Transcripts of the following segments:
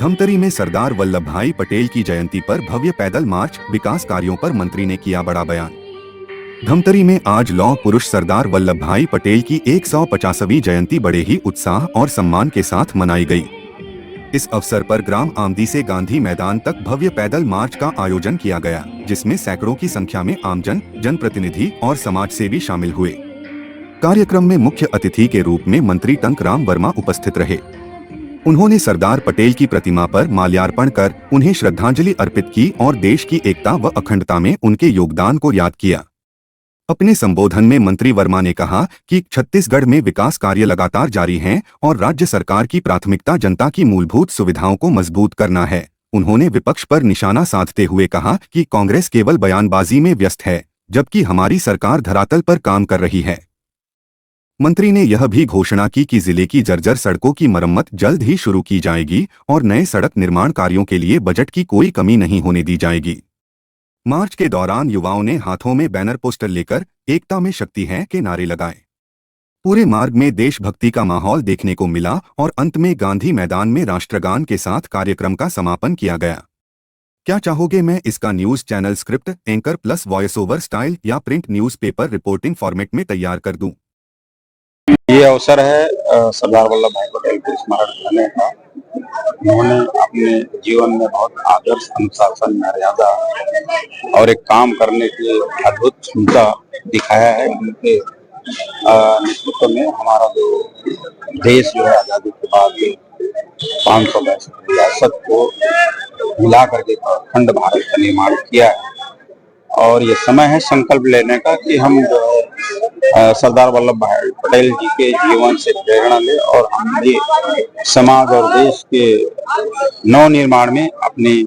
धमतरी में सरदार वल्लभ भाई पटेल की जयंती पर भव्य पैदल मार्च, विकास कार्यों पर मंत्री ने किया बड़ा बयान। धमतरी में आज लौह पुरुष सरदार वल्लभ भाई पटेल की 150वीं जयंती बड़े ही उत्साह और सम्मान के साथ मनाई गई। इस अवसर पर ग्राम आमदी से गांधी मैदान तक भव्य पैदल मार्च का आयोजन किया गया, जिसमें सैकड़ों की संख्या में आमजन, जनप्रतिनिधि और समाज सेवी शामिल हुए। कार्यक्रम में मुख्य अतिथि के रूप में मंत्री टंकराम वर्मा उपस्थित रहे। उन्होंने सरदार पटेल की प्रतिमा पर माल्यार्पण कर उन्हें श्रद्धांजलि अर्पित की और देश की एकता व अखंडता में उनके योगदान को याद किया। अपने संबोधन में मंत्री वर्मा ने कहा कि छत्तीसगढ़ में विकास कार्य लगातार जारी हैं और राज्य सरकार की प्राथमिकता जनता की मूलभूत सुविधाओं को मजबूत करना है। उन्होंने विपक्ष पर निशाना साधते हुए कहा कि कांग्रेस केवल बयानबाजी में व्यस्त है, जबकि हमारी सरकार धरातल पर काम कर रही है। मंत्री ने यह भी घोषणा की कि जिले की जर्जर सड़कों की मरम्मत जल्द ही शुरू की जाएगी और नए सड़क निर्माण कार्यों के लिए बजट की कोई कमी नहीं होने दी जाएगी। मार्च के दौरान युवाओं ने हाथों में बैनर पोस्टर लेकर एकता में शक्ति है के नारे लगाए। पूरे मार्ग में देशभक्ति का माहौल देखने को मिला और अंत में गांधी मैदान में राष्ट्रगान के साथ कार्यक्रम का समापन किया गया। क्या चाहोगे मैं इसका news channel script, anchor plus voice over style या प्रिंट न्यूज़पेपर रिपोर्टिंग फॉर्मेट में तैयार कर दूं। ये अवसर है सरदार वल्लभ भाई पटेल को स्मरण करने का। उन्होंने अपने जीवन में बहुत आदर्श, अनुशासन, मर्यादा और एक काम करने की अद्भुत क्षमता दिखाया है। उनके नेतृत्व में हमारा जो देश जो है आजादी के बाद 562 रियासत को मिला करके अखंड भारत का निर्माण किया है। और ये समय है संकल्प लेने का कि हम जो है सरदार वल्लभ भाई पटेल जी के जीवन से प्रेरणा ले और हम भी समाज और देश के नव निर्माण में अपनी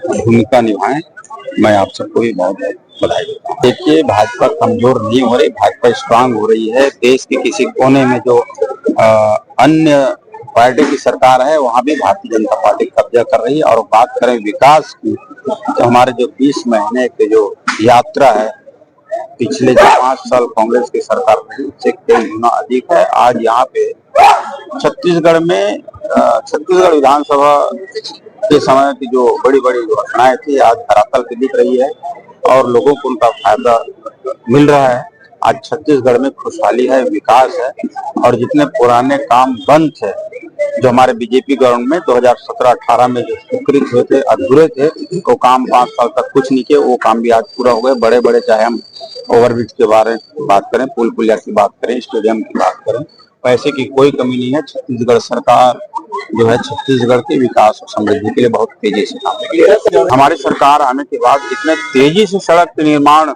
भूमिका निभाएं। मैं आप सबको भी बहुत बहुत बधाई देता हूँ। देखिए, भाजपा कमजोर नहीं हो रही, भाजपा स्ट्रांग हो रही है। देश के किसी कोने में जो अन्य पार्टी की सरकार है, वहाँ भी भारतीय जनता पार्टी कब्जा कर रही है। और बात करें विकास की, तो हमारे जो 20 महीने की जो यात्रा है, पिछले जो 5 साल कांग्रेस की सरकार रही, उससे कई गुना अधिक है। आज यहाँ पे छत्तीसगढ़ में छत्तीसगढ़ विधानसभा के समय की जो बड़ी बड़ी घोषणाएं थी, आज धरातल पे दिख रही है और लोगों को उनका फायदा मिल रहा है। आज छत्तीसगढ़ में खुशहाली है, विकास है और जितने पुराने काम बंद थे, जो हमारे बीजेपी गवर्नमेंट 2017-18 में जो स्वीकृत हुए थे, अधूरे थे, वो काम 5 साल तक कुछ नहीं किए, वो काम भी आज पूरा हो गए। बड़े बड़े, चाहे हम ओवरब्रिज के बारे में बात करें, पुल पुलिया की बात करें, स्टेडियम की बात करें, पैसे की कोई कमी नहीं है। छत्तीसगढ़ सरकार जो है छत्तीसगढ़ के विकास और समृद्धि के लिए बहुत तेजी से काम कर रही है। हमारी सरकार आने के बाद इतने तेजी से सड़क के निर्माण,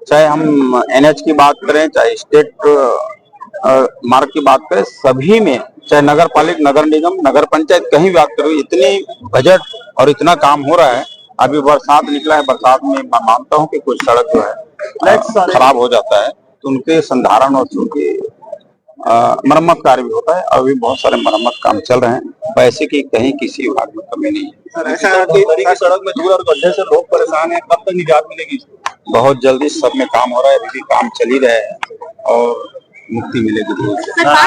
चाहे हम NH की बात करें, चाहे स्टेट मार्ग की बात करें, सभी में, चाहे नगर पालिका, नगर निगम, नगर पंचायत, कहीं भी बात करो, इतनी बजट और इतना काम हो रहा है। अभी बरसात निकला है, बरसात में मैं मानता हूँ कि कुछ सड़क जो है खराब हो जाता है, तो उनके संधारण और उनकी मरम्मत कार्य भी होता है। अभी बहुत सारे मरम्मत काम चल रहे हैं। पैसे की कहीं किसी विभाग में कमी नहीं है। सड़क में धूल और गड्ढे से लोग परेशान हैं, कब तक निजात मिलेगी? बहुत जल्दी सब में काम हो रहा है, अभी भी काम चल ही रहे हैं और मुक्ति मिलेगी धूल से।